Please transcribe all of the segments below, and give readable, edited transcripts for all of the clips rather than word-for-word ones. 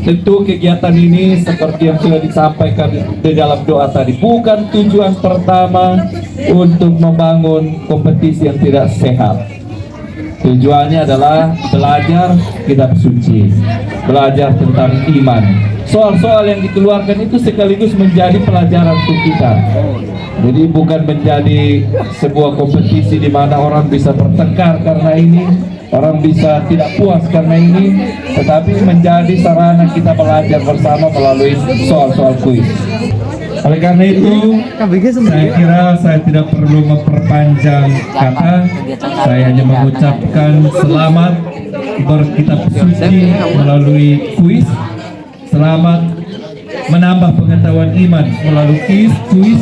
Tentu kegiatan ini seperti yang sudah disampaikan di dalam doa tadi, bukan tujuan pertama untuk membangun kompetisi yang tidak sehat. Tujuannya adalah belajar kitab suci, belajar tentang iman. Soal-soal yang dikeluarkan itu sekaligus menjadi pelajaran untuk kita. Jadi bukan menjadi sebuah kompetisi di mana orang bisa bertengkar karena ini, orang bisa tidak puas karena ini, tetapi menjadi sarana kita belajar bersama melalui soal-soal kuis. Oleh karena itu, saya kira saya tidak perlu memperpanjang kata. Saya hanya mengucapkan selamat berkitab suci melalui kuis. Selamat menambah pengetahuan iman melalui kuis.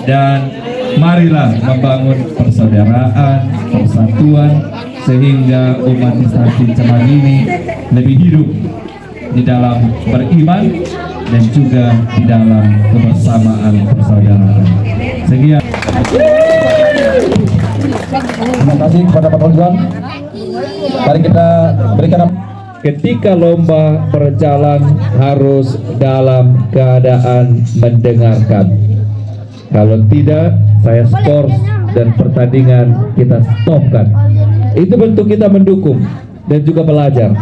Dan marilah membangun persaudaraan, persatuan, sehingga umat Islam Cincemani ini lebih hidup di dalam beriman dan juga di dalam kebersamaan persaudaraan. Sekian. Terima kasih kepada Pak Konsulan. Mari kita berikan. Ketika lomba berjalan harus dalam keadaan mendengarkan. Kalau tidak, saya skor dan pertandingan kita stopkan. Itu bentuk kita mendukung dan juga belajar.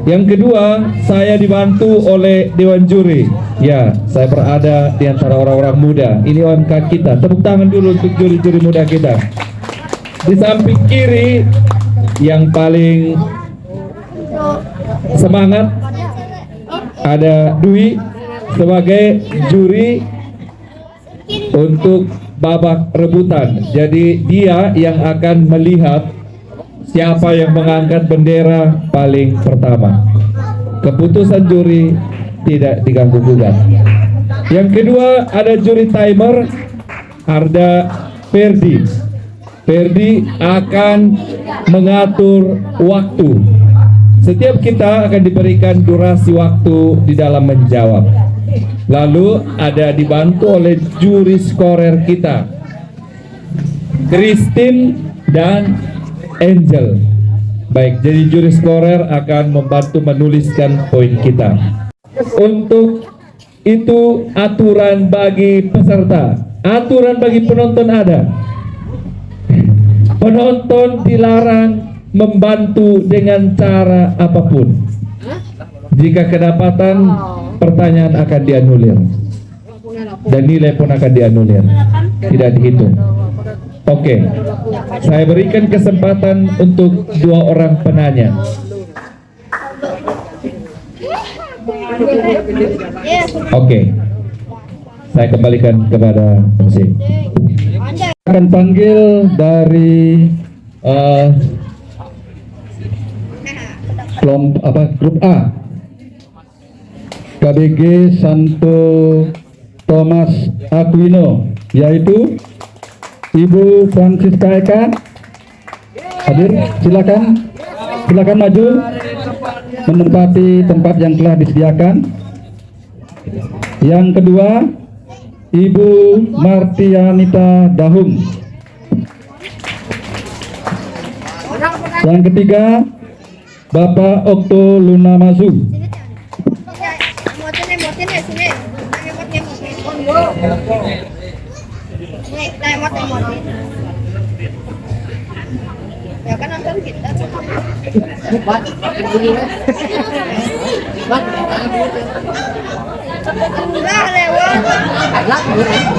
Yang kedua, saya dibantu oleh Dewan Juri. Ya, saya berada di antara orang-orang muda. Ini OMK kita. Tepuk tangan dulu untuk juri-juri muda kita. Di samping kiri, yang paling semangat, ada Dwi sebagai juri untuk babak rebutan. Jadi dia yang akan melihat siapa yang mengangkat bendera paling pertama. Keputusan juri tidak diganggu gugat. Yang kedua ada juri timer, ada Ferdi. Ferdi akan mengatur waktu. Setiap kita akan diberikan durasi waktu di dalam menjawab. Lalu ada dibantu oleh juri skorer kita, Christine dan Angel. Baik, jadi juri skorer akan membantu menuliskan poin kita. Untuk itu aturan bagi peserta, aturan bagi penonton ada. Penonton dilarang membantu dengan cara apapun. Jika kedapatan, pertanyaan akan dianulir dan nilai pun akan dianulir, tidak dihitung. Oke, saya berikan kesempatan untuk 2 orang penanya. Oke, saya kembalikan kepada MC. Akan panggil dari grup A, KBG Santo Thomas Aquino, yaitu Ibu Francisca Eka. Hadir, silakan maju menempati tempat yang telah disediakan. Yang kedua, Ibu Martianita Dahung. Yang ketiga, Bapak Okto Luna Mazu. Ya kan nonton kita.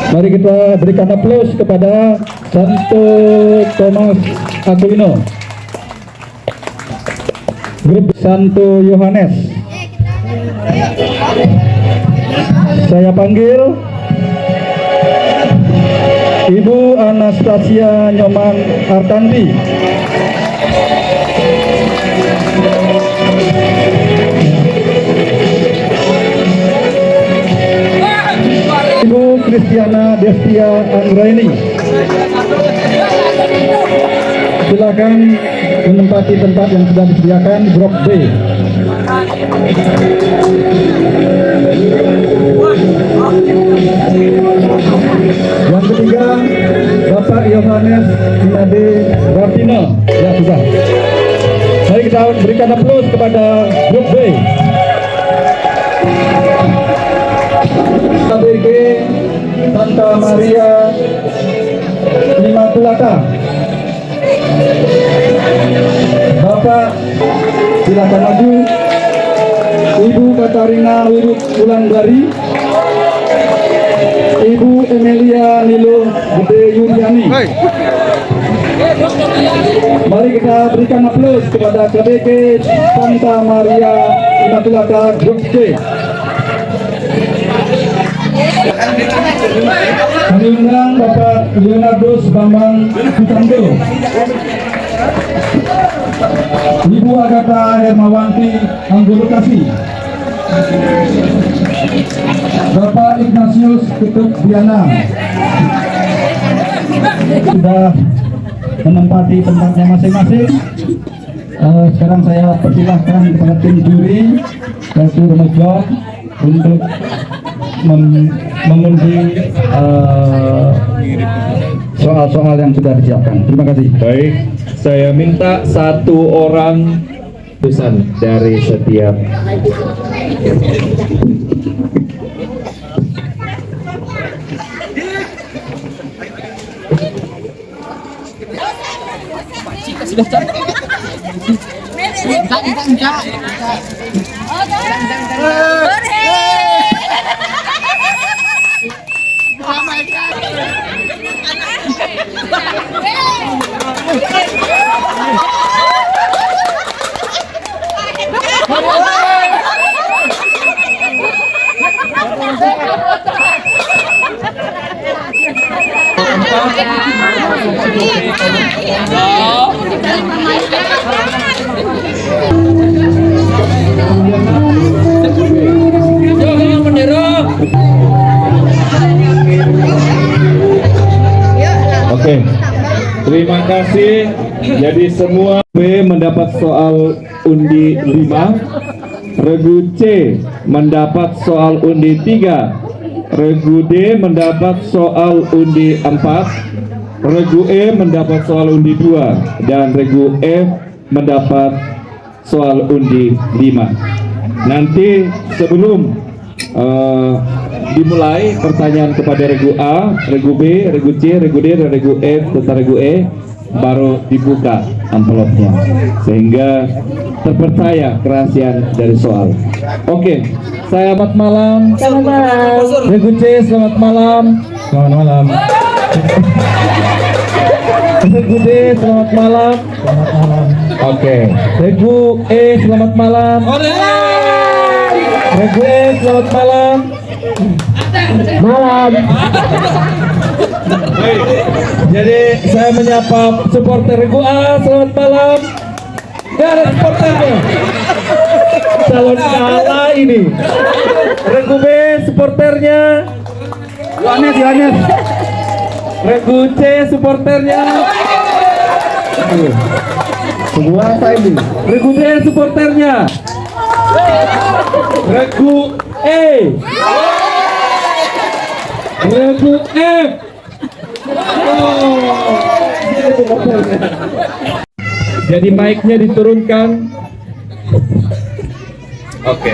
Mari kita berikan aplaus kepada Santo Thomas Aquino. Grup Santo Yohanes. Saya panggil Ibu Anastasia Nyoman Artanti. Ibu Kristiana Destia Anggraini. Silakan menempati tempat yang sudah disediakan, grup B. Yang ketiga, Bapak Yohanes Inade Rapino. Ya, sudah. Mari kita berikan aplaus kepada grup B. Bapak silakan maju. Ibu Katarina Wirut Wulandari, Ibu Emilia Nilo Gede Yuliani. Mari kita berikan aplaus kepada KBG Santa Maria Immaculata Grup C. Kami undang Bapak Leonardo Bambang Sutanto, Ibu Agatha Hermawanti Anggolokasi, Bapak Ignatius Ketut Diana sudah menempati tempatnya masing-masing. Sekarang saya persilahkan kepada tim juri yaitu Remejok untuk mengundi soal-soal yang sudah disiapkan. Terima kasih. Baik, saya minta satu orang tulisan dari setiap. Oke, terima kasih. Jadi semua B mendapat soal undi 5, regu C mendapat soal undi 3, regu D mendapat soal undi 4, regu E mendapat soal undi 2, dan regu F mendapat soal undi 5. Nanti sebelum dimulai pertanyaan kepada regu A, regu B, regu C, regu D, dan regu F serta regu E, baru dibuka amplopnya sehingga terpercaya kerahasiaan dari soal. Oke, selamat malam. Selamat malam. Regu C, selamat malam. Selamat malam. Regu D, selamat malam. Selamat malam. Oke, regu E, selamat malam. Regu E, selamat malam. Malam. Baik, jadi saya menyapa supporter regu A, selamat malam. Gak ada supporternya. Calon kalah ini. Regu B, supporternya. Yohanes. Regu C, supporternya. Semua apa ini? Regu D, supporternya. Regu E. Regu F. Jadi mic-nya diturunkan. Oke.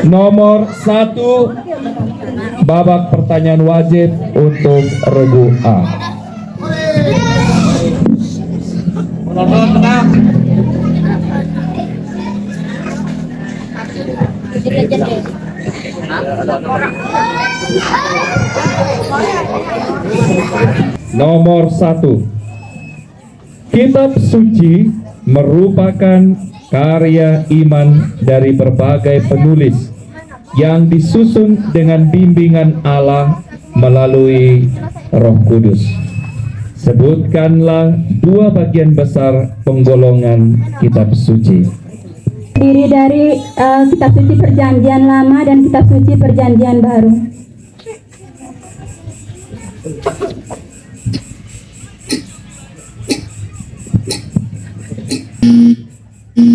Nomor 1, babak pertanyaan wajib untuk regu A. Nomor 1, kitab suci merupakan karya iman dari berbagai penulis yang disusun dengan bimbingan Allah melalui Roh Kudus. Sebutkanlah 2 bagian besar penggolongan kitab suci. Terdiri dari kitab suci Perjanjian Lama dan kitab suci Perjanjian Baru.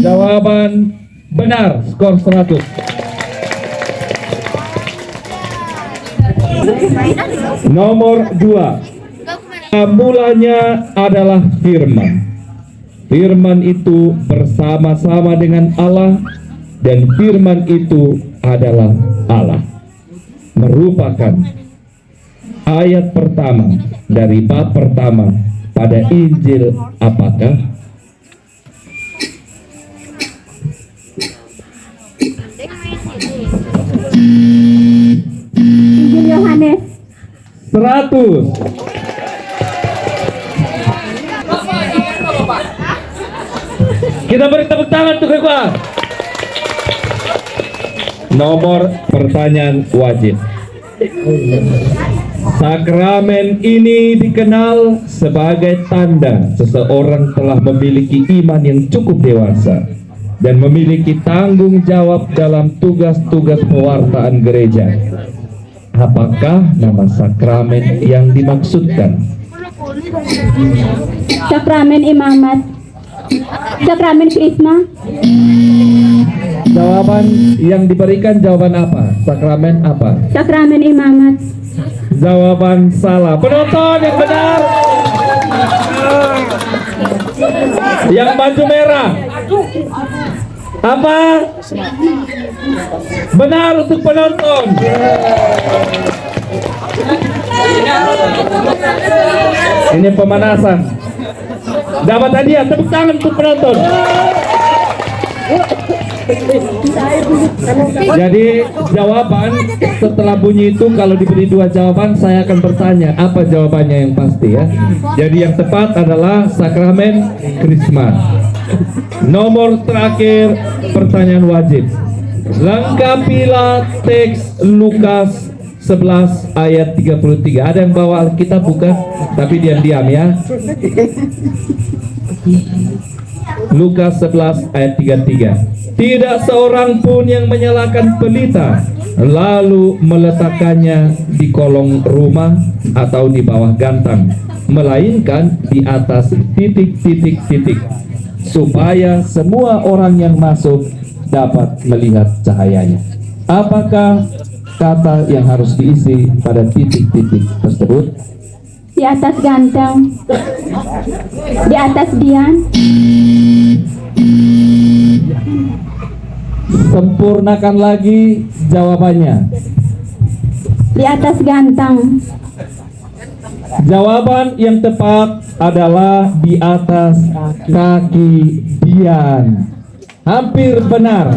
Jawaban benar, skor 100. Nomor 2, mulanya adalah firman. Firman itu bersama-sama dengan Allah, dan firman itu adalah Allah merupakan ayat pertama dari bab pertama pada Injil apakah? Injil Yohanes. 100. Kita beri tepuk tangan untuk Ikhwan. Nomor pertanyaan wajib. Sakramen ini dikenal sebagai tanda seseorang telah memiliki iman yang cukup dewasa dan memiliki tanggung jawab dalam tugas-tugas pewartaan gereja. Apakah nama sakramen yang dimaksudkan? Sakramen imamat. Sakramen krisma. Jawaban yang diberikan jawaban apa? Sakramen apa? Sakramen imamat. Jawaban salah. Penonton yang benar. Yang baju merah. Apa? Benar untuk penonton. Ini pemanasan. Dapat hadiah, tepuk tangan untuk penonton. Jadi jawaban setelah bunyi itu, kalau diberi dua jawaban saya akan bertanya apa jawabannya yang pasti ya. Jadi yang tepat adalah sakramen krisma. Nomor terakhir pertanyaan wajib. Lengkapilah teks Lukas 11 ayat 33. Ada yang bawa Alkitab bukan? Tapi diam-diam ya. Lukas 11 ayat 33. Tidak seorang pun yang menyalakan pelita lalu meletakkannya di kolong rumah atau di bawah gantang, melainkan di atas titik-titik-titik, supaya semua orang yang masuk dapat melihat cahayanya. Apakah kata yang harus diisi pada titik-titik tersebut? Di atas gantang. Di atas dian. Sempurnakan lagi jawabannya. Di atas gantang. Jawaban yang tepat adalah di atas kaki Dian. Hampir benar.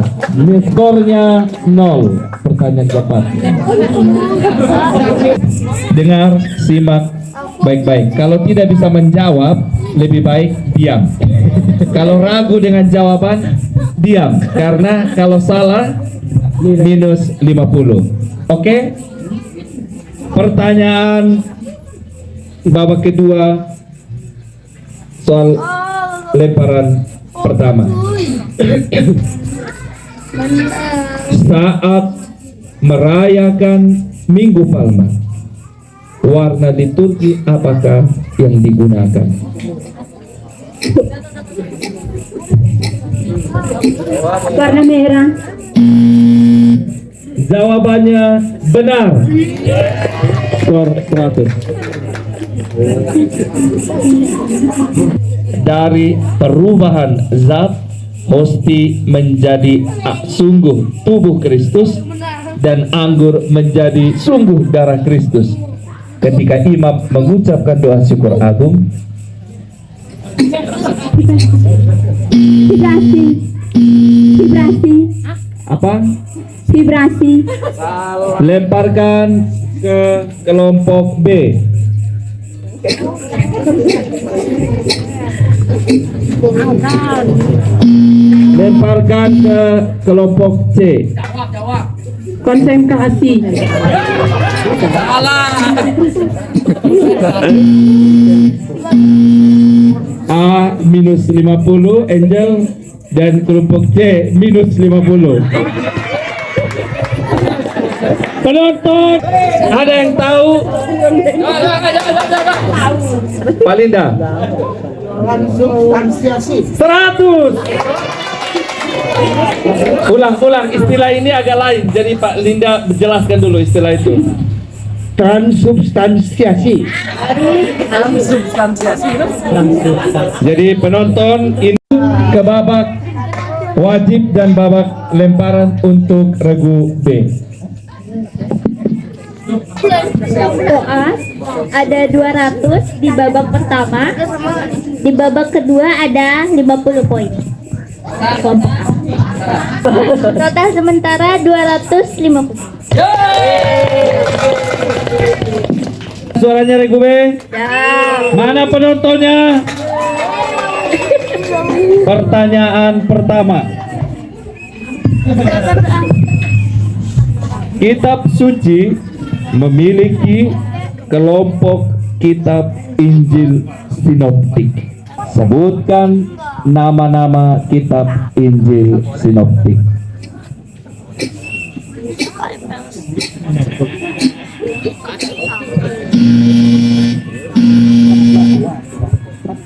Skornya 0. Pertanyaan tepat. Dengar, simak baik-baik. Kalau tidak bisa menjawab, lebih baik diam. Kalau ragu dengan jawaban, diam. Karena kalau salah, minus 50. Oke? Pertanyaan babak kedua, soal lemparan pertama. Saat merayakan Minggu Palma, warna liturgi apakah yang digunakan? Warna merah. Jawabannya benar. Skor 100. Dari perubahan zat, hosti menjadi sungguh tubuh Kristus dan anggur menjadi sungguh darah Kristus. Ketika imam mengucapkan doa syukur agung, Vibrasi. Vibrasi. apa? Vibrasi. Lemparkan ke kelompok B. Lemparkan ke kelompok C. Konsentrasi. A minus 50 Angel dan kelompok C minus 50. Penonton, ada yang tahu? Palinda. 100. Ulang istilah ini agak lain. Jadi Pak Linda jelaskan dulu istilah itu. Transubstansiasi. Jadi penonton ini ke babak Wajib dan babak lemparan untuk regu B. Koas ada 200 di babak pertama, di babak kedua ada 50 poin. Kelompok A. Total sementara 250. Suaranya regu B. Mana penontonnya? Pertanyaan pertama. Kitab suci memiliki kelompok kitab Injil sinoptik. Sebutkan nama-nama kitab Injil sinoptik.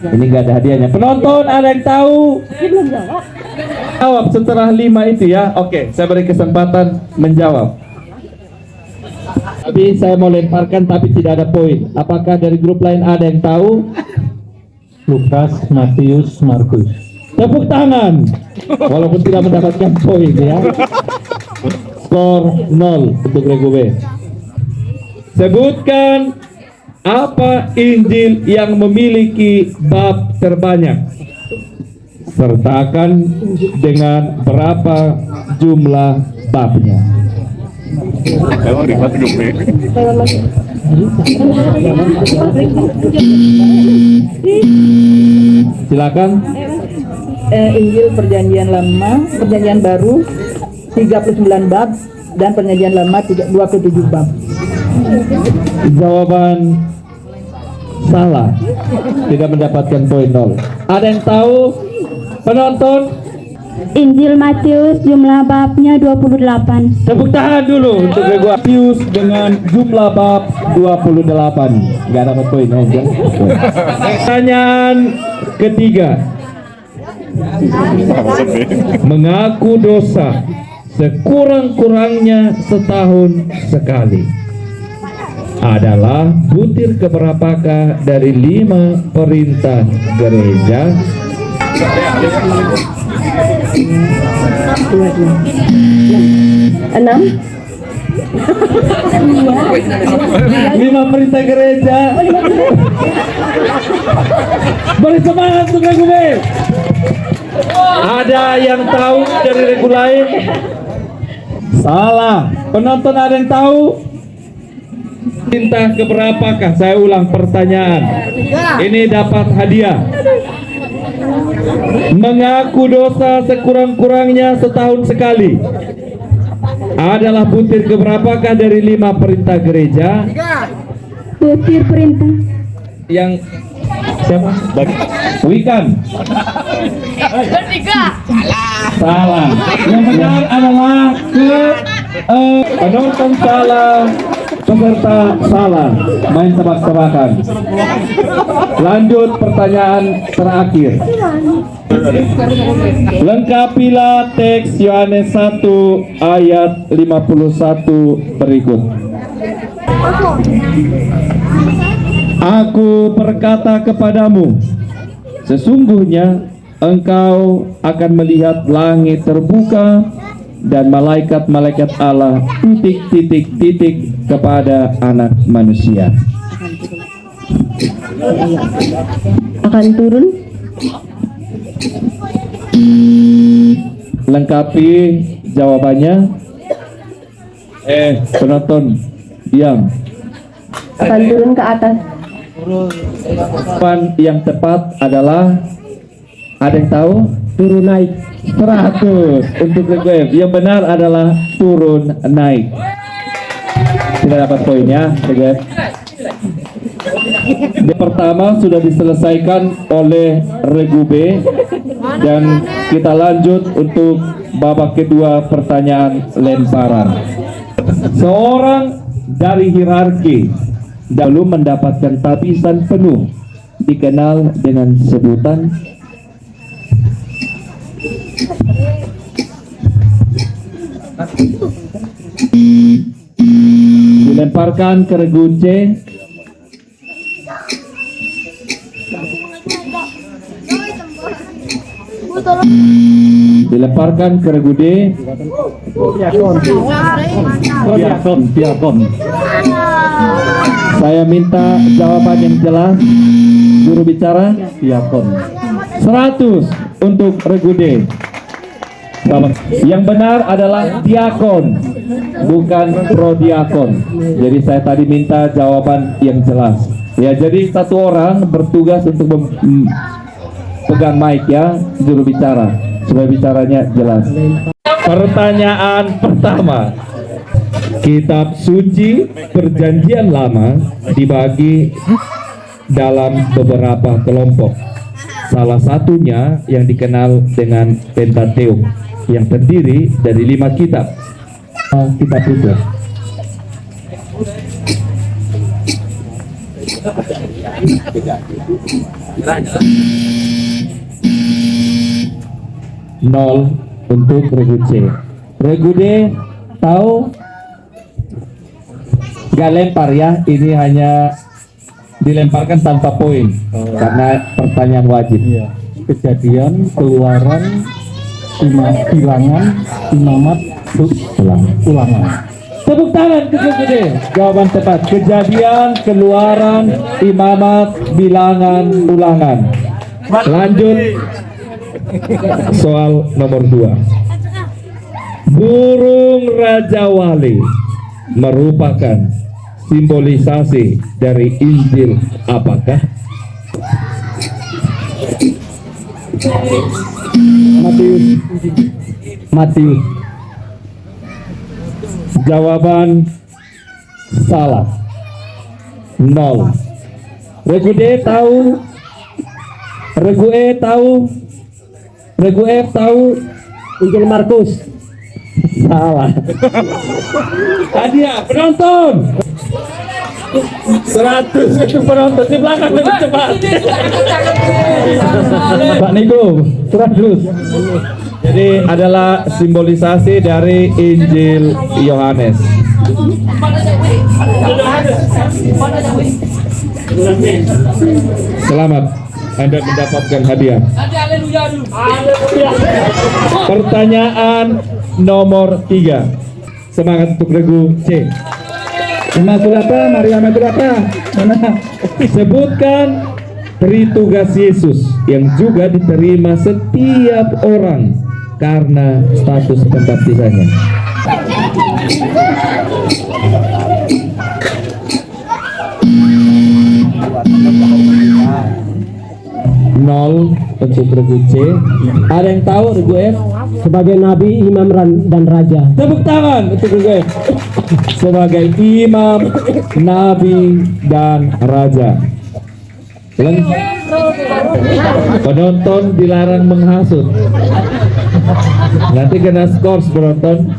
Ini nggak ada hadiahnya. Penonton ada yang tahu? Jawab setelah 5 itu ya. Oke, saya beri kesempatan menjawab. Tapi saya mau lemparkan tapi tidak ada poin. Apakah dari grup lain ada yang tahu? Lukas, Matius, Markus. Tepuk tangan. Walaupun tidak mendapatkan poin ya. Skor 0 untuk regu B. Sebutkan apa Injil yang memiliki bab terbanyak? Sertakan dengan berapa jumlah babnya. Silakan. Injil Perjanjian Lama, Perjanjian Baru 39 bab dan Perjanjian Lama 27 bab. Jawaban salah. Tidak mendapatkan poin 0. Ada yang tahu? Penonton? Injil Matius jumlah babnya 28. Tepuk tangan dulu untuk regu Matius dengan jumlah bab 28. Enggak dapat poin aja. Pertanyaan ketiga. Mengaku dosa sekurang-kurangnya setahun sekali adalah butir keberapakah dari 5 perintah gereja? Enam. 5 perintah gereja. Beri semangat untuk regu B. Ada yang tahu dari regu lain? Salah. Penonton ada yang tahu? Perintah keberapakah? Saya ulang pertanyaan. Ini dapat hadiah. Mengaku dosa sekurang-kurangnya setahun sekali adalah butir keberapakah dari 5 perintah gereja? Butir perintah. Yang siapa? Wikan. Salah. Yang benar adalah penonton salah, peserta salah. Main tebak-tebakan. Lanjut pertanyaan terakhir. Lengkapilah teks Yohanes 1 ayat 51 berikut. Aku berkata kepadamu, sesungguhnya engkau akan melihat langit terbuka dan malaikat-malaikat Allah titik kepada anak manusia. Akan turun. Lengkapi jawabannya. Penonton diam. Akan turun ke atas. Jawaban yang tepat adalah, ada yang tahu? Turun naik 100 untuk regu. Yang benar adalah turun naik. Tidak dapat poinnya regu. Yang pertama sudah diselesaikan oleh regu B dan kita lanjut untuk babak kedua, pertanyaan lemparan. Seorang dari hierarki dahulu mendapatkan tapisan penuh dikenal dengan sebutan dilemparkan ke regu C. Dilemparkan ke regu D. Diakon. Saya minta jawaban yang jelas. Juru bicara. Diakon. 100 untuk regu D. Yang benar adalah diakon, bukan prodiakon. Jadi saya tadi minta jawaban yang jelas. Ya, jadi satu orang bertugas untuk pegang mic ya, juru bicara, supaya bicaranya jelas. Pertanyaan pertama. Kitab suci Perjanjian Lama dibagi dalam beberapa kelompok. Salah satunya yang dikenal dengan Pentateuch, yang terdiri dari 5 kitab. Kitab itu. Nol untuk regu C. Regu D tahu? Gak lempar ya, ini hanya dilemparkan tanpa poin karena pertanyaan wajib. Kejadian, Keluaran, Bilangan, Imamat, Ulangan. Tepuk tangan ke regu D. Jawaban tepat. Kejadian, Keluaran, Imamat, Bilangan, Ulangan. Lanjut soal nomor 2. Burung Raja Wali merupakan simbolisasi dari Injil apakah? Matius. Jawaban salah. 0. Regu D tahu? Regu E tahu? Regu F tahu? Injil Markus. Salah. Hadiah penonton. 100 untuk penonton di belakang lebih cepat. Pak Niko, 100. Jadi adalah simbolisasi dari Injil Yohanes. Selamat, Anda mendapatkan hadiah. Pertanyaan nomor 3. Semangat untuk regu C. Immaculata, Maria Immaculata. Mana? Sebutkan tugas Yesus yang juga diterima setiap orang karena status pembaptisannya. Nol untuk regu C. Ada yang tahu regu F? Sebagai nabi, imam, dan raja. Tepuk tangan untuk regu F. Sebagai imam, nabi, dan raja. Penonton dilarang menghasut. Nanti kena skors penonton.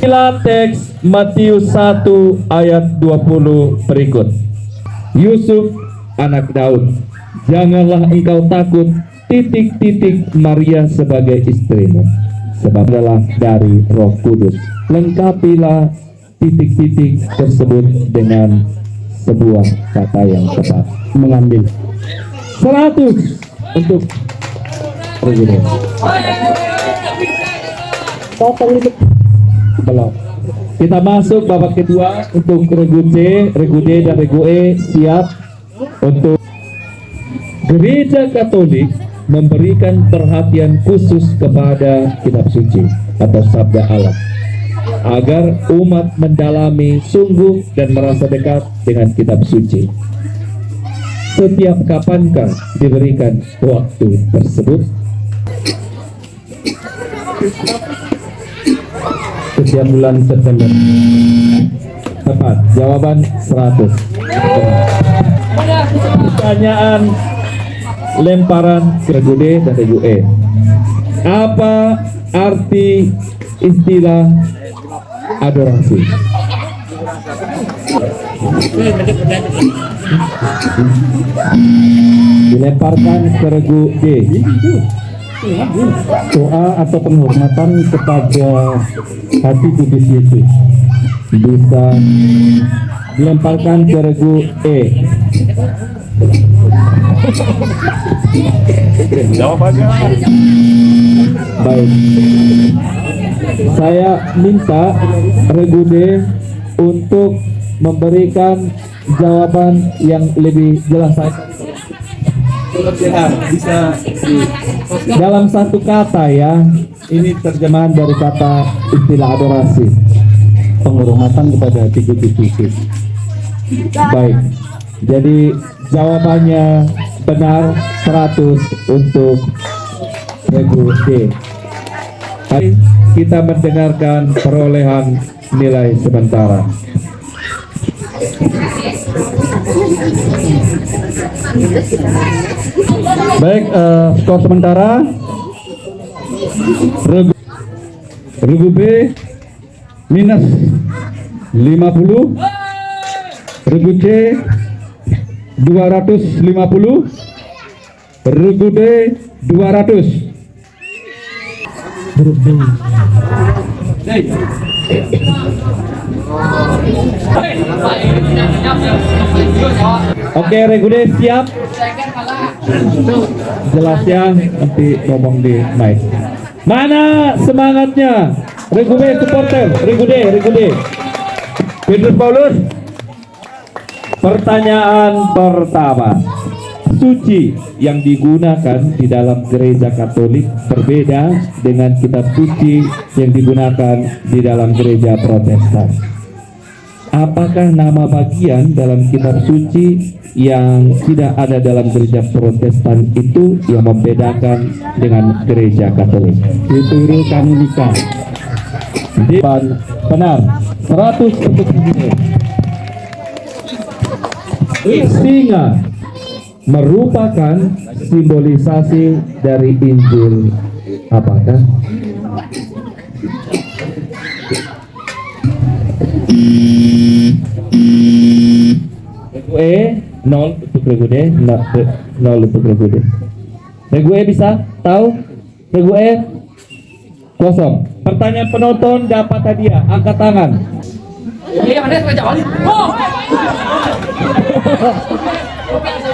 Inilah teks Matius 1 ayat 20 berikut. Yusuf anak Daud, janganlah engkau takut Maria sebagai istrimu, sebab adalah dari Roh Kudus. Lengkapilah tersebut dengan sebuah kata yang tepat. Mengambil 100 untuk presiden. Belum. Kita masuk babak kedua untuk regu C, regu D, dan regu E. Siap untuk Gereja Katolik memberikan perhatian khusus kepada kitab suci atau sabda Allah agar umat mendalami sungguh dan merasa dekat dengan kitab suci. Setiap kapankah diberikan waktu tersebut? Setiap bulan September. Tepat, jawaban 100. Pertanyaan lemparan ke regu D dan regu E. Apa arti istilah adorasi? Dilemparkan ke regu D. Doa atau penghormatan kepada hati kudus Yesus. Bisa dilemparkan ke regu E. Baik. Saya minta Regu D untuk memberikan jawaban yang lebih jelas. Bisa dalam satu kata ya. Ini terjemahan dari kata istilah adorasi. Penghormatan kepada titik-titik. Baik. Jadi jawabannya benar 100 untuk Regu D. Mari kita mendengarkan perolehan nilai sementara. Baik, skor sementara Regu B minus 50, Regu C 250, Regu D 200. Oke, Regu D siap? Jelas ya, nanti ngomong di mic. Mana semangatnya? Regu B supporter, Regu D. Petrus Paulus. Pertanyaan pertama. Suci yang digunakan di dalam gereja Katolik berbeda dengan kitab suci yang digunakan di dalam gereja Protestan. Apakah nama bagian dalam kitab suci yang tidak ada dalam gereja Protestan itu yang membedakan dengan gereja Katolik? Dituru Kanonika. Benar. 100 untuk ini. Singa merupakan simbolisasi dari Injil apakah? Regu E 0 untuk Regu D, 0 untuk Regu D. Regu E bisa tahu? Regu E kosong. Pertanyaan penonton dapat hadiah, angkat tangan.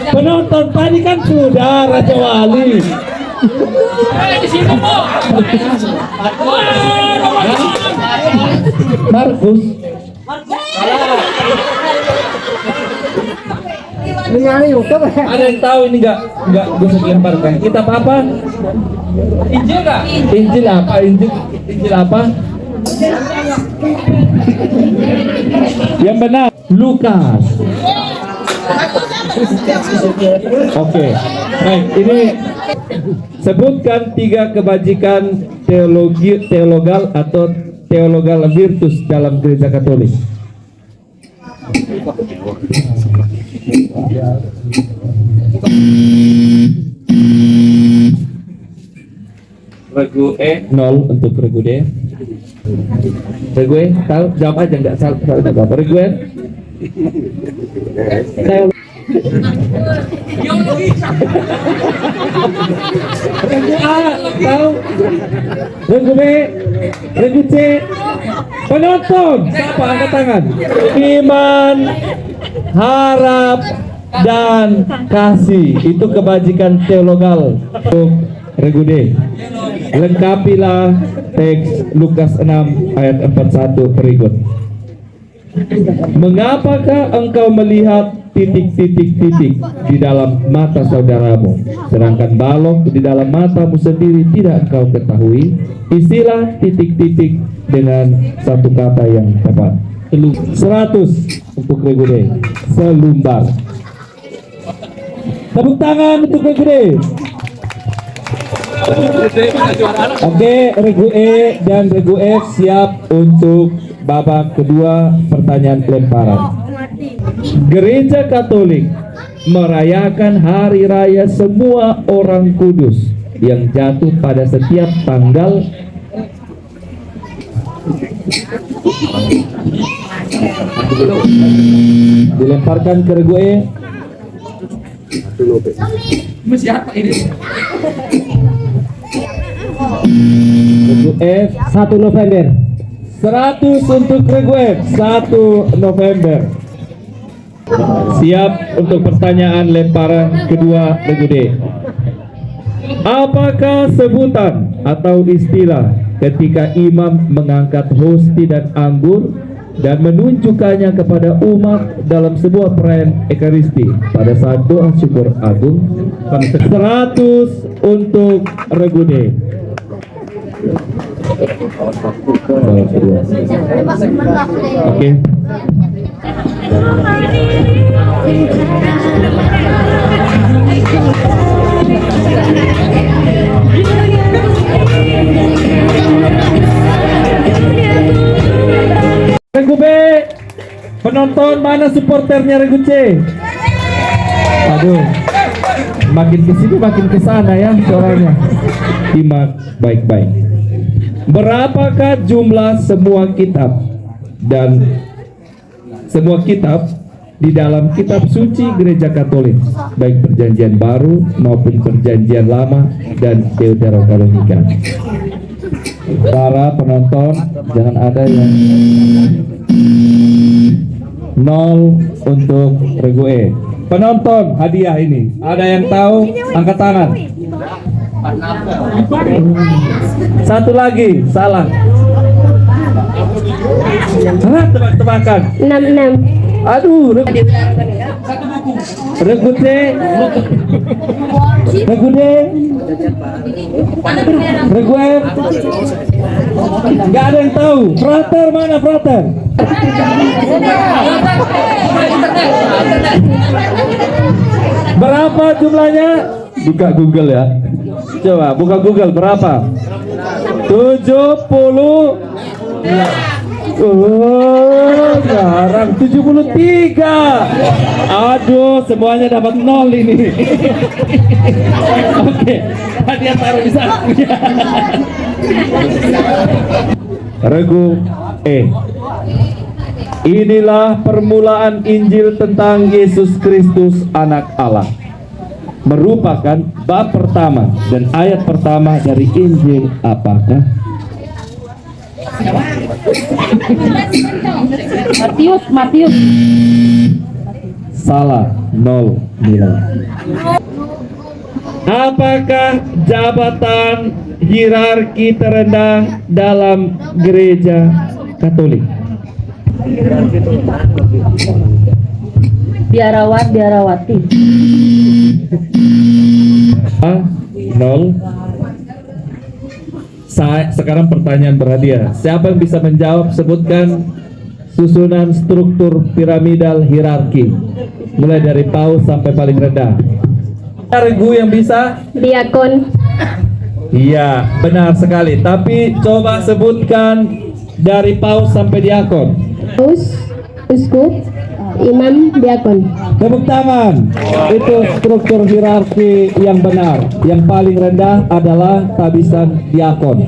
Penonton tadi kan sudah Raja Wali. Markus. Ada yang tahu ini nggak bisa dilemparkan? Kita apa? Injil nggak? Injil apa? Injil apa? Yang benar Lukas. Oke, baik. Ini sebutkan 3 kebajikan teologal atau teologal virtus dalam gereja Katolik. Regu E 0 untuk Regu D. Regu E tahu? Jawab aja, nggak salah jawab. Regu E Regu A tahu? Regu B, Regu C. Penonton siapa? Angkat tangan. Iman, harap, dan kasih itu kebajikan teologal untuk Regu D. Lengkapilah teks Lukas 6 ayat 41 berikut. Mengapakah engkau melihat titik-titik-titik di dalam mata saudaramu, sedangkan balok di dalam matamu sendiri tidak engkau ketahui? Istilah titik-titik dengan satu kata yang tepat. 100 untuk Regu D. Selumbar. Tepuk tangan untuk Regu D. Oke, Regu E dan Regu F siap untuk babak kedua pertanyaan pelemparan. Gereja Katolik merayakan hari raya semua orang kudus yang jatuh pada setiap tanggal dilemparkan ke Regu E. Regu F 1 November. 100 untuk Regu F 1 November. Siap untuk pertanyaan lemparan kedua Regu D. Apakah sebutan atau istilah ketika imam mengangkat hosti dan anggur dan menunjukkannya kepada umat dalam sebuah perayaan Ekaristi pada saat doa syukur agung? 100 untuk Regu D. Oke. Regu B, penonton mana supporternya Regu C? Aduh, makin kesini makin kesana ya suaranya. Simak baik-baik. Berapakah jumlah semua kitab dan semua kitab di dalam kitab suci Gereja Katolik, baik Perjanjian Baru maupun Perjanjian Lama dan Deuterokanonika? Para penonton, jangan ada yang 0 untuk Regu E. Penonton, hadiah ini. Ada yang tahu? Angkat tangan. Satu lagi, salah. Tebak-tebakan. 66. Aduh, Regu D. Regu D. Regu F. Nggak ada yang tahu. Frater mana Frater? Berapa jumlahnya? Buka Google ya. Coba buka Google, berapa? 70. Oh, sekarang 73. Aduh, semuanya dapat 0 ini. Oke, hadiah taruh di sana. Regu E. Inilah permulaan Injil tentang Yesus Kristus Anak Allah. Merupakan bab pertama dan ayat pertama dari Injil apakah? Matius. Salah, 0 nilai. Apakah jabatan hierarki terendah dalam Gereja Katolik? Biarawati. 0. Sekarang pertanyaan berhadiah. Siapa yang bisa menjawab? Sebutkan susunan struktur piramidal hierarki mulai dari paus sampai paling rendah. Regu yang bisa? Diakon. Iya, benar sekali. Tapi coba sebutkan dari paus sampai diakon. Paus, uskup, imam, diakon. Tepuk tangan. Itu struktur hierarki yang benar. Yang paling rendah adalah tabisan diakon.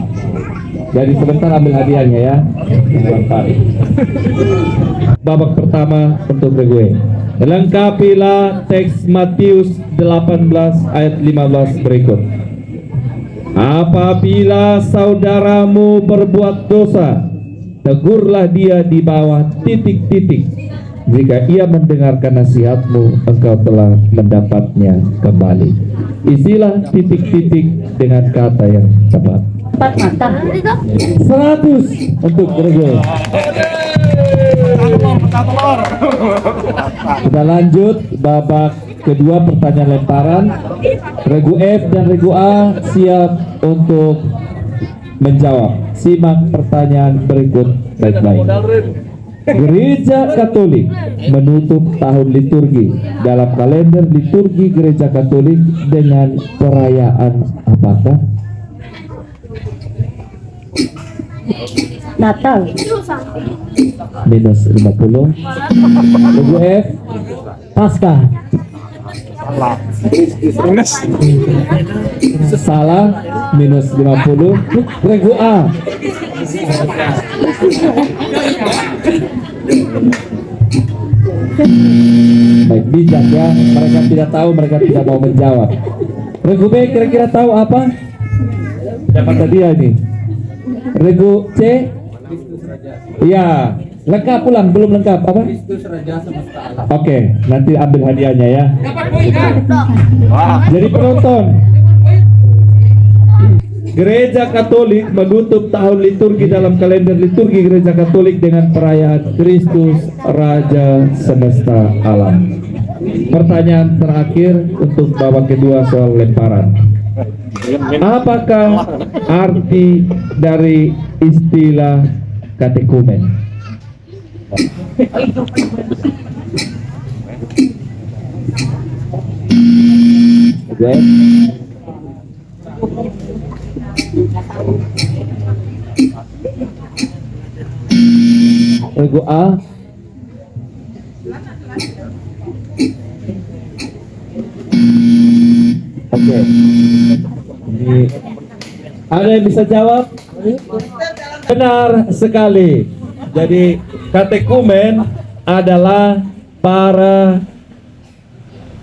Jadi sebentar ambil hadiahnya ya. Babak pertama untuk Regu. Lengkapilah teks Matius 18 ayat 15 berikut. Apabila saudaramu berbuat dosa, tegurlah dia di bawah titik-titik. Jika ia mendengarkan nasihatmu, engkau telah mendapatnya kembali. Isilah titik-titik dengan kata yang cepat. 100 untuk Regu. Kita lanjut babak kedua, pertanyaan lemparan. Regu F dan Regu A siap untuk menjawab. Simak pertanyaan berikut baik-baik. Gereja Katolik menutup tahun liturgi dalam kalender liturgi Gereja Katolik dengan perayaan apakah? Natal. Minus 50. Regu F. Paskah. Salah, minus 50. Regu A. Baik, bijak ya. Mereka tidak tahu, mereka tidak mau menjawab. Regu B kira-kira tahu apa? Dapat hadiah ini. Regu C. Iya, Lengkap pulang, belum lengkap apa? Oke, nanti ambil hadiahnya ya. Jadi penonton, Gereja Katolik menutup tahun liturgi dalam kalender liturgi Gereja Katolik dengan perayaan Kristus Raja Semesta Alam. Pertanyaan terakhir untuk babak kedua soal lemparan. Apakah arti dari istilah katekumen? Oke. Regu A. Oke. Ini ada yang bisa jawab? Benar sekali. Jadi katekumen adalah para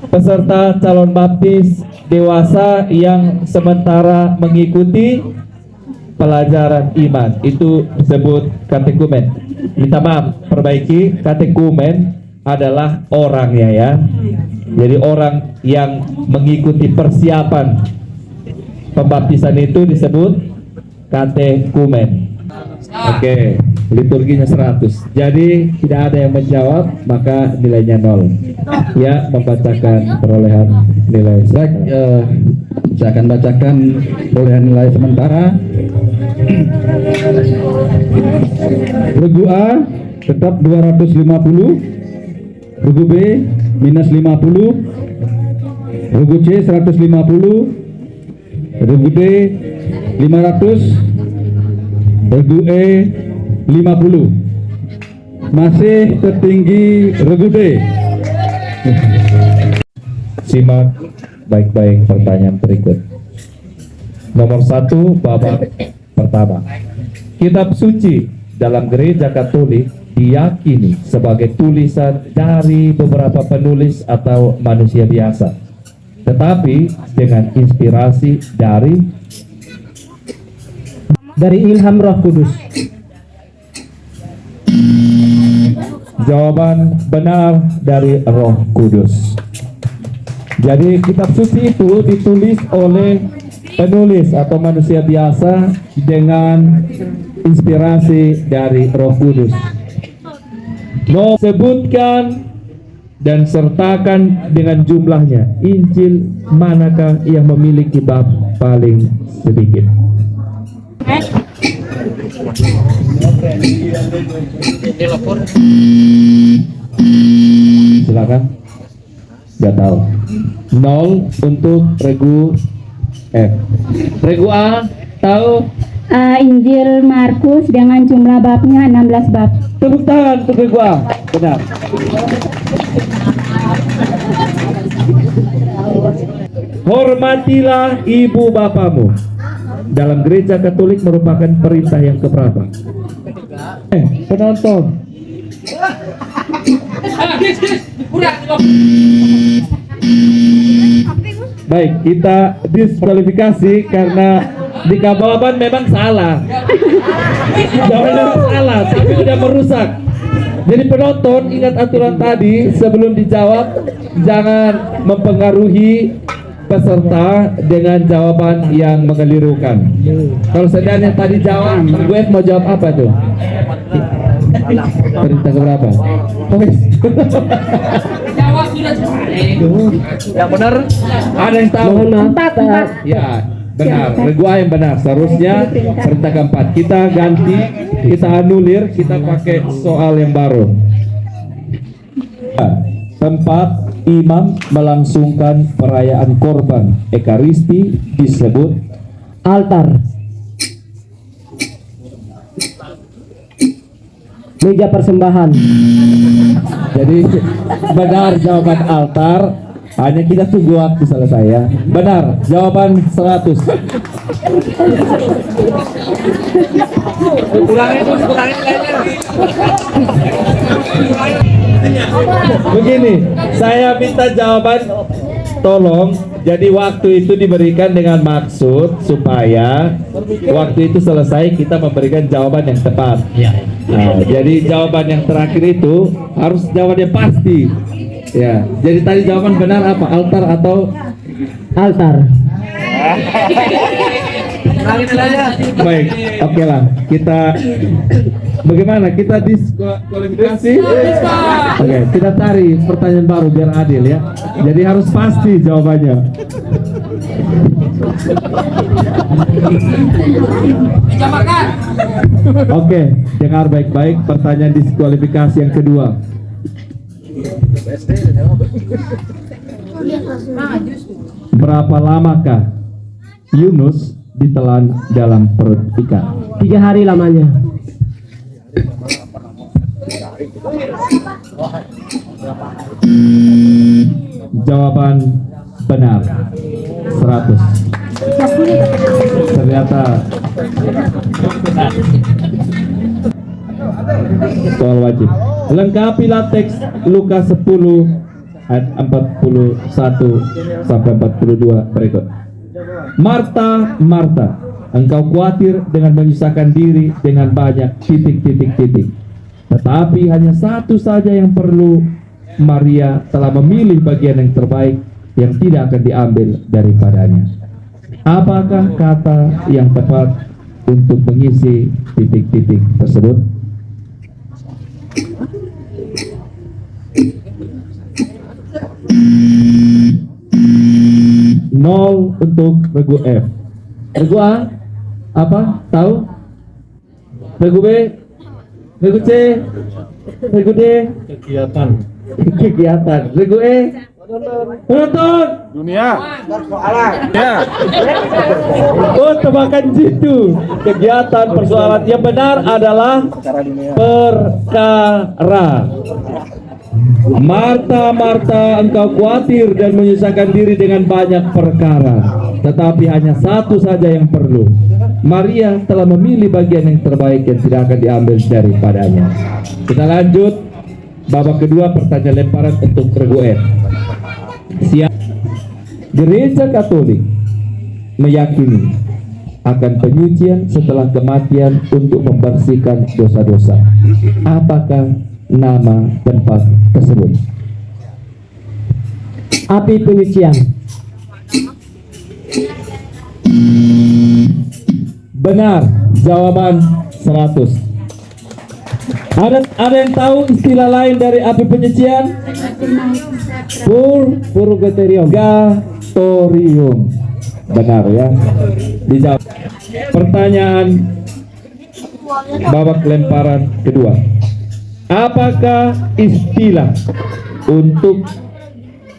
peserta calon baptis dewasa yang sementara mengikuti pelajaran iman. Itu disebut katekumen. Minta maaf, perbaiki, katekumen adalah orangnya ya. Jadi orang yang mengikuti persiapan pembaptisan itu disebut katekumen. Oke, liturginya 100. Jadi tidak ada yang menjawab, maka nilainya 0. Ya, membacakan perolehan nilai. Baik, saya akan bacakan perolehan nilai sementara. Regu A tetap 250, regu B minus 50, regu C 150, regu D 500, regu E 50. Masih tertinggi regu D. Simak baik-baik pertanyaan berikut. Nomor 1, babak pertama. Kitab suci dalam Gereja Katolik diyakini sebagai tulisan dari beberapa penulis atau manusia biasa, tetapi dengan inspirasi dari ilham Roh Kudus. Jawaban benar, dari Roh Kudus. Jadi kitab suci itu ditulis oleh penulis atau manusia biasa dengan inspirasi dari Roh Kudus. Sebutkan dan sertakan dengan jumlahnya. Injil manakah yang memiliki bab paling sedikit? Silakan. Gak tahu. 0 untuk regu F. Regu A tahu? Injil Markus dengan jumlah babnya 16 bab. Tepuk tangan untuk regu A. Benar. Hormatilah ibu bapamu. Dalam Gereja Katolik merupakan perintah yang keberapa? Penonton. Baik, kita diskualifikasi karena di jawaban memang salah. Jawabannya salah, tapi udah merusak. Jadi penonton ingat aturan tadi, sebelum dijawab jangan mempengaruhi peserta dengan jawaban yang mengelirukan. Kalau seandainya tadi jawab, gue mau jawab apa tuh? Perintah keberapa? Yang benar ada yang tahu? Empat. Ya, benar. Regu A yang benar. Seharusnya perintah keempat. Kita ganti, kita anulir, kita pakai soal yang baru. Tempat imam melangsungkan perayaan korban Ekaristi disebut Altar. Meja persembahan. Jadi benar jawaban altar. Hanya kita tunggu waktu selesai ya. Benar, jawaban 100. Begini, saya minta jawaban, tolong. Jadi waktu itu diberikan dengan maksud supaya waktu itu selesai kita memberikan jawaban yang tepat. Nah, jadi jawaban yang terakhir itu harus jawabannya pasti. Ya, jadi tadi jawaban benar apa? Altar atau Altar. baik? Oke lah, kita bagaimana? Kita diskualifikasi? Oke, kita cari pertanyaan baru biar adil ya. Jadi harus pasti jawabannya. Oke, dengar baik-baik pertanyaan diskualifikasi yang kedua. Berapa lamakah Yunus ditelan dalam perut ikan? 3 hari lamanya. Jawaban benar 100. Ternyata soal wajib. Lengkapilah teks Lukas 10 ayat 41 sampai 42 berikut. Marta, Marta, engkau khawatir dengan menyusahkan diri dengan banyak titik. Tetapi hanya satu saja yang perlu. Maria telah memilih bagian yang terbaik yang tidak akan diambil daripadanya. Apakah kata yang tepat untuk mengisi titik-titik tersebut? Nol untuk regu F. Regu A apa? Tahu? Regu B? Regu C? Regu D? Kegiatan. Regu E? Penonton dunia. Oh, tebakan situ. Kegiatan persoalan yang benar adalah perkara. Marta, Marta, engkau khawatir dan menyusahkan diri dengan banyak perkara, tetapi hanya satu saja yang perlu. Maria telah memilih bagian yang terbaik yang tidak akan diambil daripadanya. Kita lanjut. Babak kedua, pertanyaan lemparan untuk regu F. Siap. Gereja Katolik meyakini akan penyucian setelah kematian untuk membersihkan dosa-dosa. Apakah nama tempat tersebut? Api penyucian. Benar, jawaban 100. Ada yang tahu istilah lain dari api penyucian? Purgatorium. Benar ya. Dijawab. Pertanyaan babak lemparan kedua. Apakah istilah untuk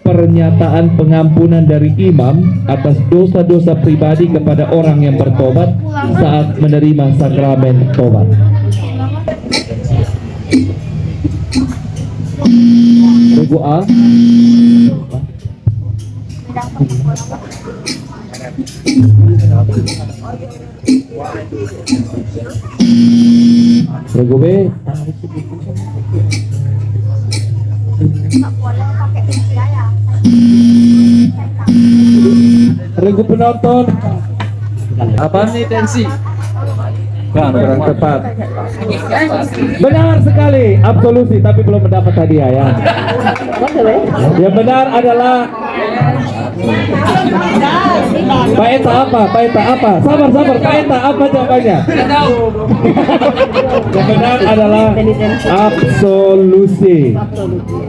pernyataan pengampunan dari imam atas dosa-dosa pribadi kepada orang yang bertobat saat menerima sakramen tobat? Regu A. Regu B. Regu penonton. Apa nih tensi? Kurang tepat. Benar sekali, absolusi, tapi belum mendapat hadiah ya. Yang benar adalah Pak Eta apa? Pak Eta apa? Sabar. Pak Eta apa jawabannya? Yang benar adalah absolusi.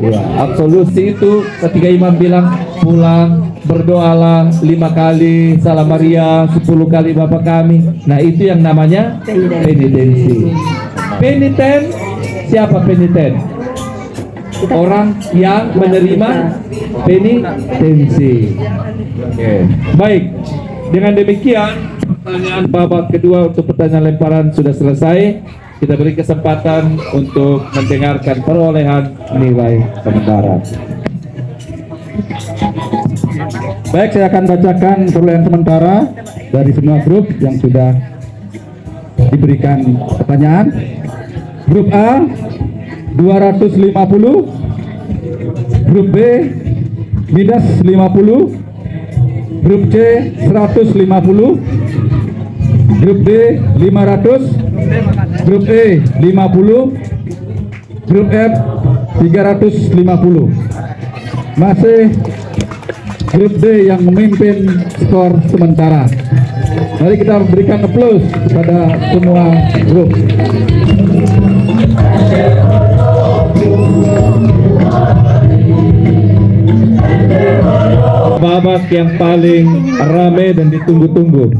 Ya, absolusi itu ketika imam bilang pulang berdoalah 5 kali Salam Maria, 10 kali Bapa kami. Nah, itu yang namanya penitensi. Peniten, siapa peniten? Orang yang menerima penitensi. Oke. Baik. Dengan demikian pertanyaan babak kedua untuk pertanyaan lemparan sudah selesai. Kita beri kesempatan untuk mendengarkan perolehan nilai sementara. Baik, saya akan bacakan perolehan sementara dari semua grup yang sudah diberikan pertanyaan. Grup A 250, grup B minus 50, grup C 150, grup D 500, Grup E 50, grup F 350. Masih grup D yang memimpin skor sementara. Mari kita berikan aplaus kepada semua grup. Babak yang paling ramai dan ditunggu-tunggu.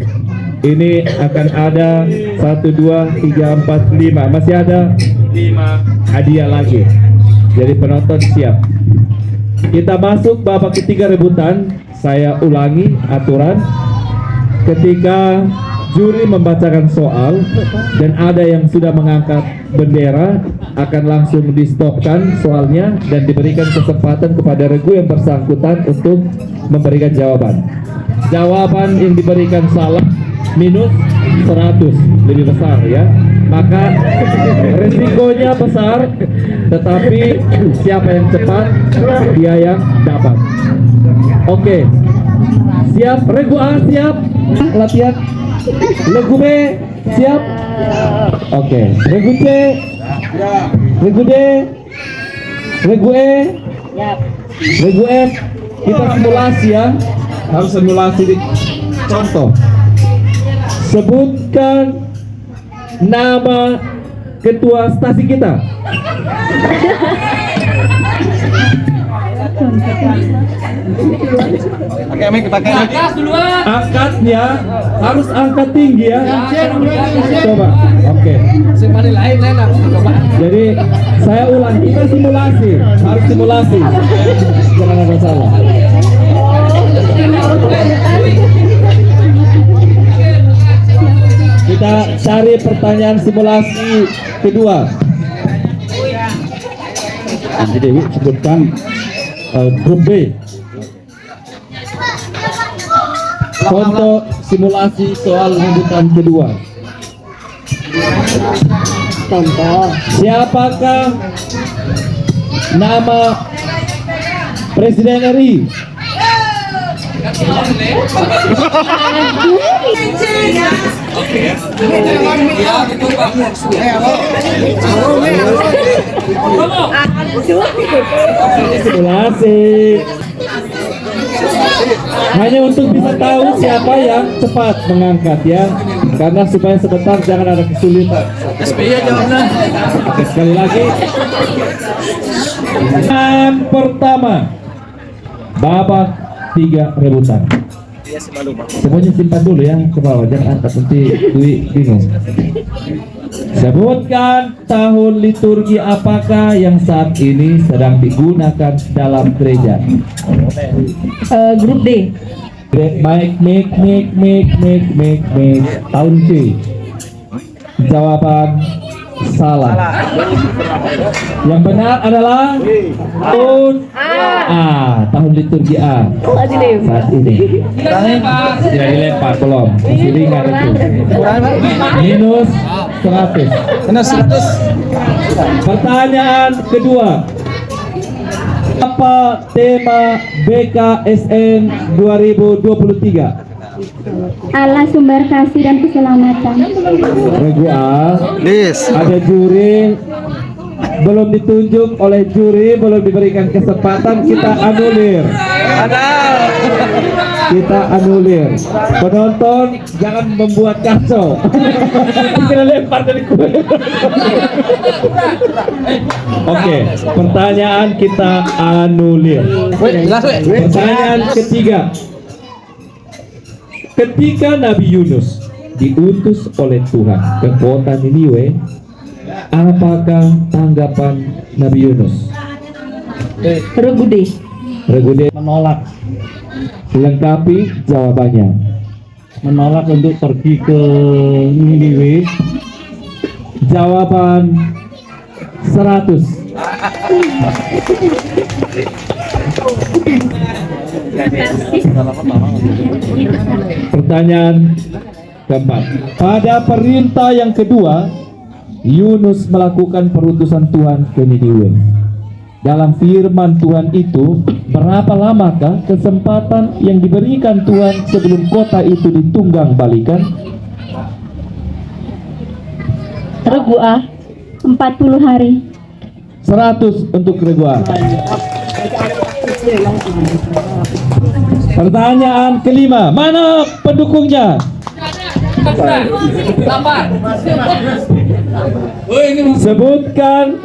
Ini akan ada 1, 2, 3, 4, 5. Masih ada 5 hadiah lagi. Jadi penonton siap. Kita masuk babak ketiga rebutan. Saya ulangi aturan. Ketika juri membacakan soal dan ada yang sudah mengangkat bendera, akan langsung di-stopkan soalnya dan diberikan kesempatan kepada regu yang bersangkutan untuk memberikan jawaban. Jawaban yang diberikan salah minus 100, lebih besar ya. Maka resikonya besar, tetapi siapa yang cepat dia yang dapat. Oke. Siap, regu A siap. Latihan. Regu B siap. Oke. Regu C, regu D, regu E, regu F. Kita simulasi ya. Harus simulasi di contoh. Sebutkan nama ketua stasi kita. Angkatnya harus angkat tinggi ya. Coba. Oke. Jadi saya ulang, kita simulasi, harus simulasi. Jangan ada salah. Kita cari pertanyaan simulasi kedua. Nanti Dewi sebutkan grup B. Contoh simulasi soal rebutan kedua. Contoh. Siapakah nama Presiden RI? Simulasi. Hanya untuk bisa tahu siapa yang cepat mengangkat ya, karena supaya sebentar jangan ada kesulitan. Oke, sekali lagi. Yang pertama, babak 3 rebutan. Semuanya simpan dulu ya ke bawah, jangan angkat nanti Dwi bingung. Sebutkan tahun liturgi apakah yang saat ini sedang digunakan dalam gereja. Grup D. Make tahun C. Jawaban salah. Yang benar adalah tahun A. Tahun liturgi A. Saat ini. Tidak dilempar belum. Masih ringan itu. Minus 100. Pertanyaan kedua. Apa tema BKSN 2023? Allah sumber kasih dan keselamatan. Regu A. Ada juri belum ditunjuk oleh juri, belum diberikan kesempatan, kita anulir. Kita anulir. Penonton jangan membuat kacau. Kita lempar dari kue. Oke, pertanyaan kita anulir. Pertanyaan ketiga. Ketika Nabi Yunus diutus oleh Tuhan ke kota Niniwe, apakah tanggapan Nabi Yunus? Regu D. Regu D menolak. Lengkapi jawabannya. Menolak untuk pergi ke Niniwe. Jawaban 100. Pertanyaan keempat. Pada perintah yang kedua, Yunus melakukan perutusan Tuhan ke Niniwe. Dalam firman Tuhan itu, berapa lamakah kesempatan yang diberikan Tuhan sebelum kota itu ditunggang balikan? Regu A 40 hari. 100 untuk Regu A. Pertanyaan kelima, mana pendukungnya? Sebutkan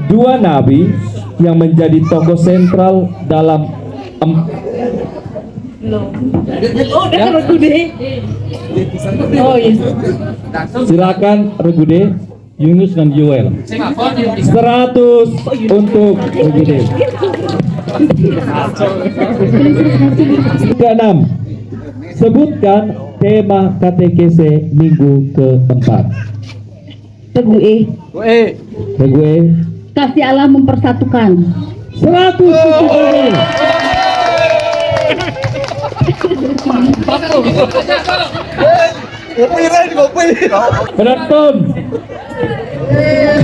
dua nabi yang menjadi tokoh sentral dalam silakan Regude, Yunus dan Joel. 100 untuk Regude. Keenam, sebutkan tema katekese minggu keempat. Regu E. Regu E. Kasih Allah mempersatukan. 100 untuk Regu. Penonton,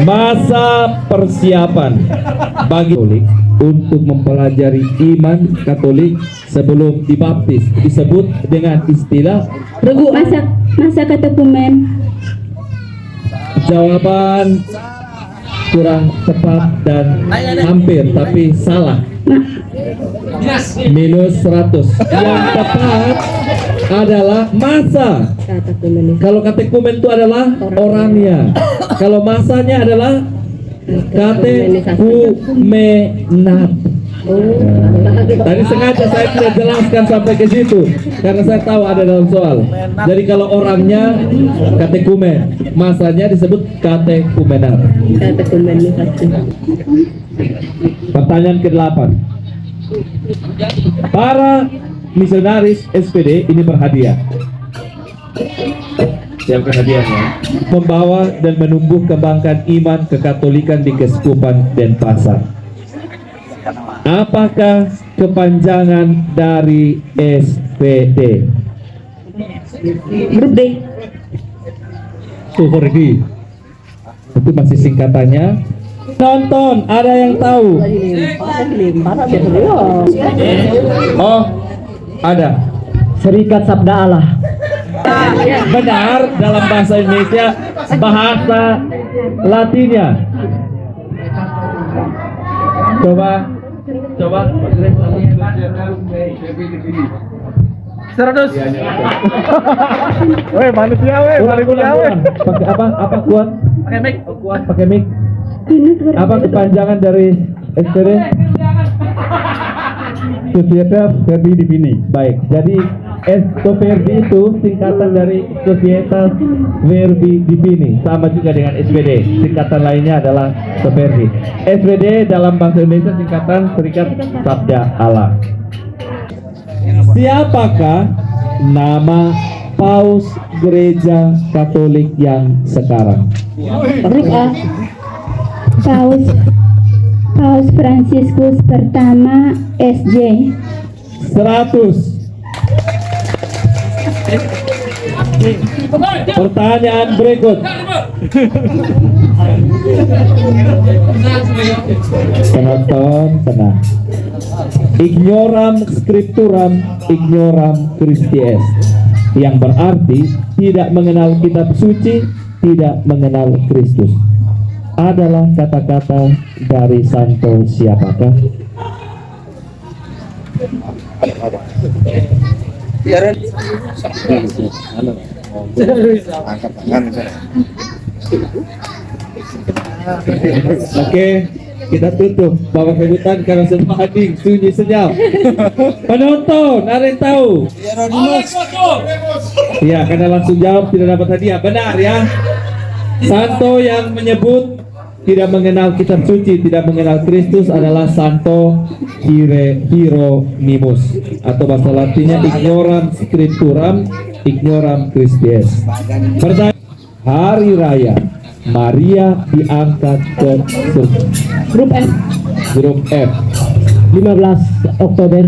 masa persiapan bagi Katolik untuk mempelajari iman Katolik sebelum dibaptis disebut dengan istilah Regu masa katekumen. jawaban kurang tepat dan hampir tapi salah. Minus 100. Yang tepat adalah masa. Kalau katekumen itu adalah orangnya. Kalau masanya adalah katekumenat. Tadi sengaja saya tidak jelaskan sampai ke situ karena saya tahu ada dalam soal. Jadi kalau orangnya katekumen, masanya disebut katekumenat. Pertanyaan ke-8. Para misionaris SPD ini berhadiah. Siapkan hadiahnya. Membawa dan menumbuh kembangkan iman kekatolikan di Keuskupan Denpasar. Apakah kepanjangan dari SPD? Grup D. Suhurdi. Itu masih singkatannya. Nonton, ada yang tahu? Oh, ada. Serikat Sabda Allah. Benar, dalam bahasa Indonesia, bahasa Latinnya. Coba. 100. Weh, manusia weh, manusia weh. Pakai apa kuat? Pakai mic. Pakai mic. Apa kepanjangan dari SPD? Societas Verdi Divini. Baik, jadi Verdi itu singkatan dari Societas Verdi Divini, sama juga dengan SPD. Singkatan lainnya adalah Verdi. SPD dalam bahasa Indonesia singkatan Serikat Sabda Allah. Siapakah nama Paus Gereja Katolik yang sekarang? Grup A. Paus Fransiskus pertama SJ. 100. Pertanyaan berikut. Penonton tenang. Ignoram scripturam, ignoram Christies, yang berarti tidak mengenal kitab suci, tidak mengenal Kristus, adalah kata-kata dari santo siapakah? Oke, kita tutup bawa kebutan karena semua hadir sunyi senyap. Penonton, ada yang tahu? Ya, karena langsung jawab tidak dapat hadiah. Benar ya. Santo yang menyebut tidak mengenal kitab suci, tidak mengenal Kristus adalah Santo Hieronymus, atau bahasa Latinnya ignoram scripturam, ignoram Christies. Pertanyaan, hari raya Maria diangkat ke surga. Grup F. Grup F. 15 Oktober.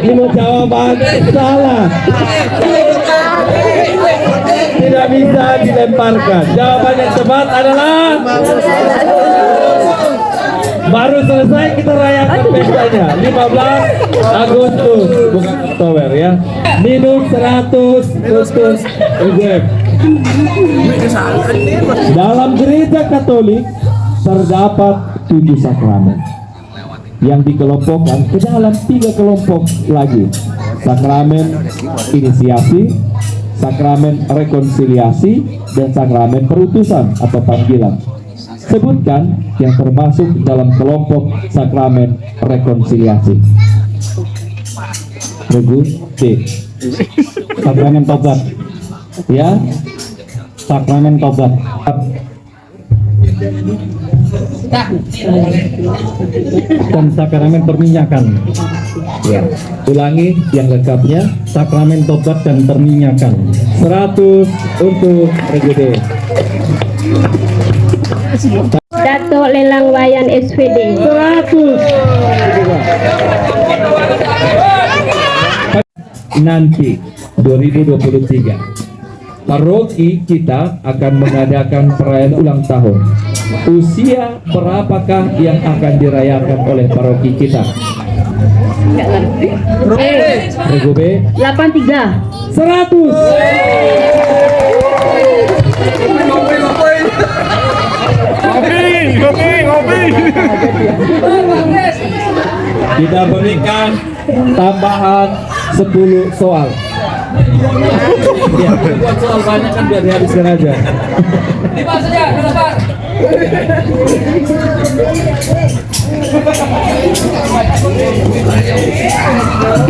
Lima jawaban salah. Tidak bisa dilemparkan. Jawaban yang tepat adalah baru selesai kita rayakan pestanya 15 Agustus, bukan Oktober ya. Minus 100 untuk UGM. Dalam gereja Katolik terdapat 7 sakramen yang dikelompokkan ke dalam 3 kelompok lagi. Sakramen inisiasi, sakramen rekonsiliasi, dan sakramen perutusan atau panggilan. Sebutkan yang termasuk dalam kelompok sakramen rekonsiliasi. Regu D. Sakramen tobat. Ya, Sakramen tobat. Dan sakramen perminyakan. ya. Ulangi yang lengkapnya. Sakramen tobat dan perminyakan. 100 untuk Regu D. Dato Lelang Wayan SVD. 100. Nanti 2023 paroki kita akan mengadakan perayaan ulang tahun. Usia berapakah yang akan dirayakan oleh paroki kita? Regu B. 83. 100. Kita berikan tambahan 10 soal. Ya, buat soal banyak kan biar dihabiskan aja.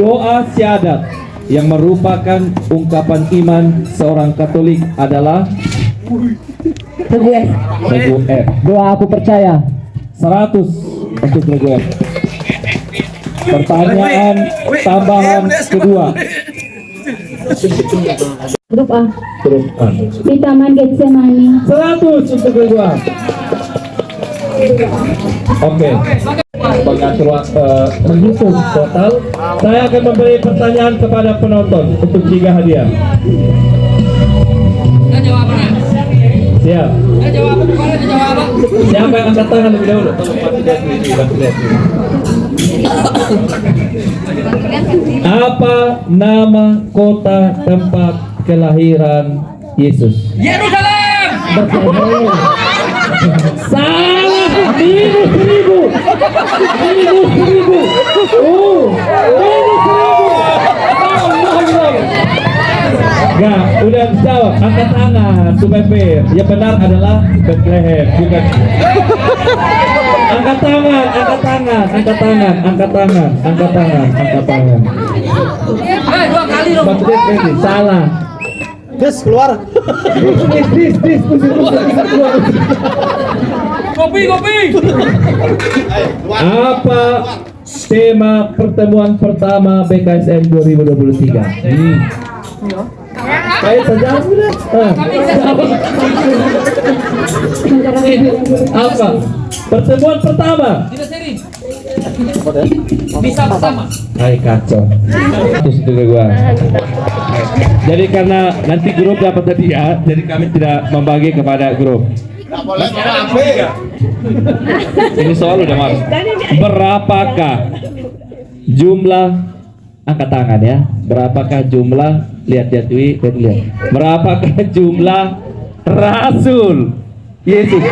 Doa syahadat yang merupakan ungkapan iman seorang Katolik adalah Regu F. Regu F. Doa aku percaya. 100 untuk Regu F. Pertanyaan tambahan kedua. Grup A. Grup A. Di Taman Getsemani. 100 untuk Regu A. Oke. Mengatur menghitung total. Saya akan memberi pertanyaan kepada penonton untuk 3 hadiah. Siap. Siapa yang angkat tangan lebih dahulu? Apa nama kota tempat kelahiran Yesus? Yerusalem. Salah. Minus 1000. Minus 1000. Minus 1000. Enggak, udah jawab. Angkat tangan supaya fair. Yang benar adalah Bethlehem, bukan. Angkat tangan, angkat tangan, angkat tangan, angkat tangan, angkat tangan, angkat tangan. 2 kali dong. Maksudnya salah. Des keluar. Kopi. Apa tema pertemuan pertama BKSN 2023? Kayak saja. Apa? Pertemuan pertama. Tidak seri. Bisa pertama. Hai kacau. Terus itu gua. Jadi karena nanti grup dapat hadiah, jadi kami tidak membagi kepada grup. Ini soal udah mas. Berapakah jumlah angkat tangan ya? Berapakah jumlah lihat lihat. Berapakah jumlah rasul Yesus?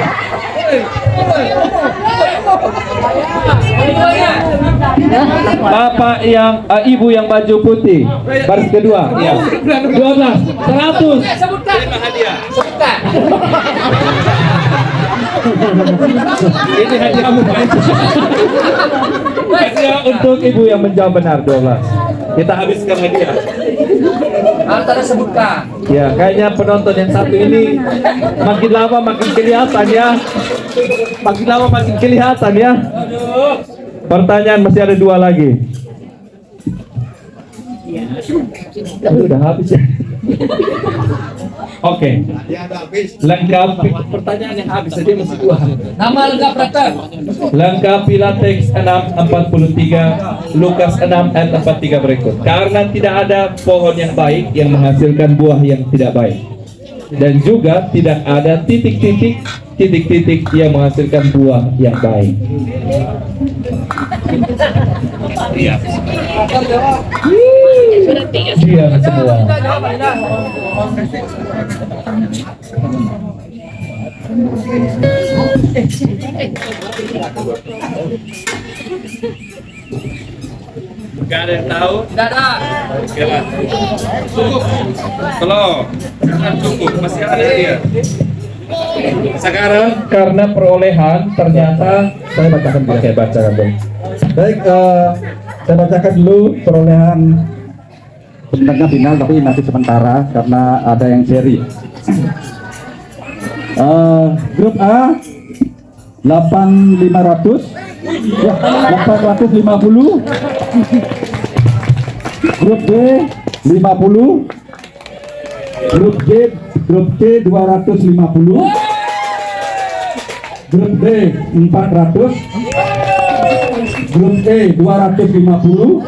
Bapak yang ibu yang baju putih baris kedua ya. 12 100 Sebutkan. Hadiah. Sebutkan. ini hadiahmu hadiah untuk ibu yang menjawab benar 12. Kita habiskan hadiah. Antara sebutkan. Ya kayaknya penonton yang satu ini makin lama makin kelihatan ya. Makin lama makin kelihatan ya. Pertanyaan masih ada 2 lagi. Udah habis ya. Oke. Lengkapi pertanyaan yang habis saja masih 2. Nama lengkap rektor. Lengkapi Latex 6:43 Lukas 6 ayat 43 berikut. Karena tidak ada pohon yang baik yang menghasilkan buah yang tidak baik, dan juga tidak ada titik-titik yang menghasilkan buah yang baik. Iya. Diam semua. Gak ada yang tahu? Gak ada. Oke lah. Cukup. Tolong. Jangan cukup. Masih ada dia. Sekarang karena perolehan ternyata Saya bacakan dulu. Oke, bacakan dulu. Baik, saya bacakan dulu perolehan pemenangnya final, tapi masih sementara karena ada yang seri. Grup A 8.500, ya, 850. Grup B 50. Grup C 250. Grup D 400. Grup E 250.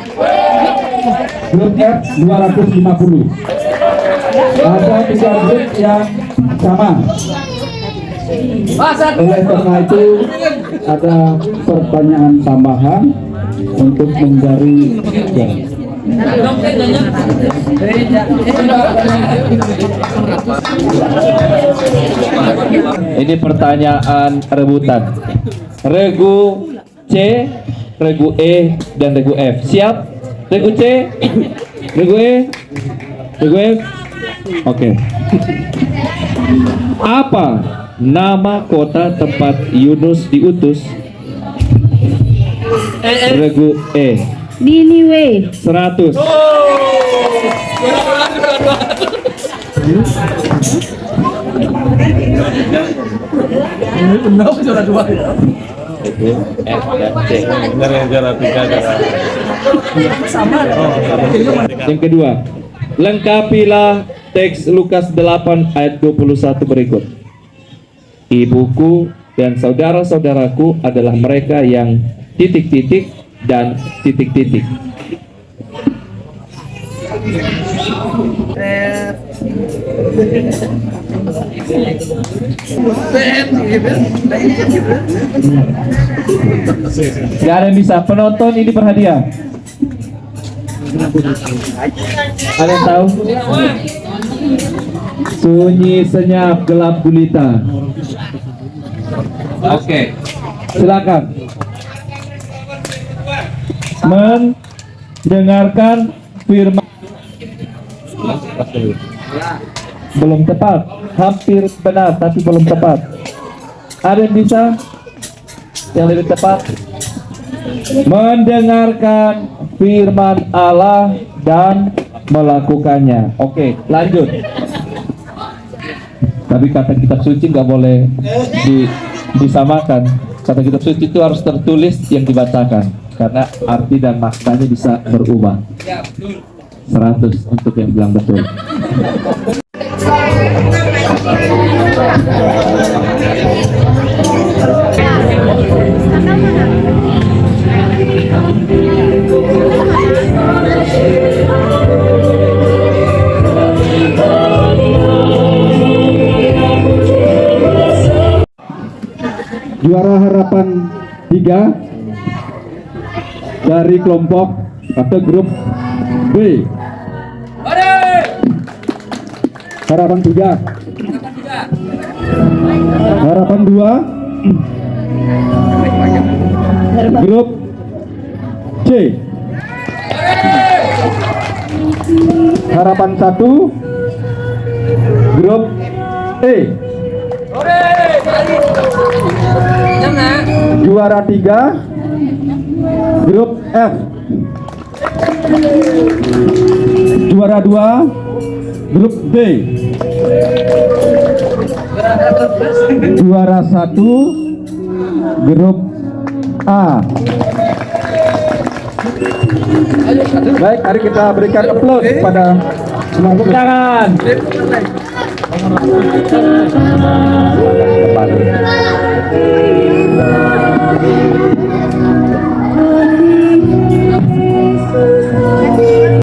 Grup F 250. Ada 3 grup yang sama. Oleh karena itu ada pertanyaan tambahan untuk mencari ini pertanyaan rebutan. Regu C, regu E, dan regu F. Siap? Regu C, regu E, regu F. Oke. Apa nama kota tempat Yunus diutus? Regu E. Niniwe. 100. Yang kedua, lengkapilah teks Lukas 8 ayat 21 berikut. Ibuku dan saudara-saudaraku adalah mereka yang titik-titik dan titik-titik. Gak ada yang bisa. Penonton ini berhadiah. Ada yang tahu? Sunyi senyap gelap gulita. Oke, silakan mendengarkan firman. Belum tepat, hampir benar tapi belum tepat. Ada yang bisa yang lebih tepat? Mendengarkan firman Allah dan melakukannya. Oke, lanjut. Tapi kata kitab suci nggak boleh disamakan. Kata kitab suci itu harus tertulis yang dibacakan, karena arti dan maknanya bisa berubah. 100 untuk yang bilang betul. juara harapan 3 dari kelompok atau grup B. Harapan 3. Harapan 2 grup C. Harapan 1 grup E. Juara 3 grup F. Juara 2 grup D. Juara 1 grup A. Baik, mari kita berikan aplaus kepada semua. Tangan.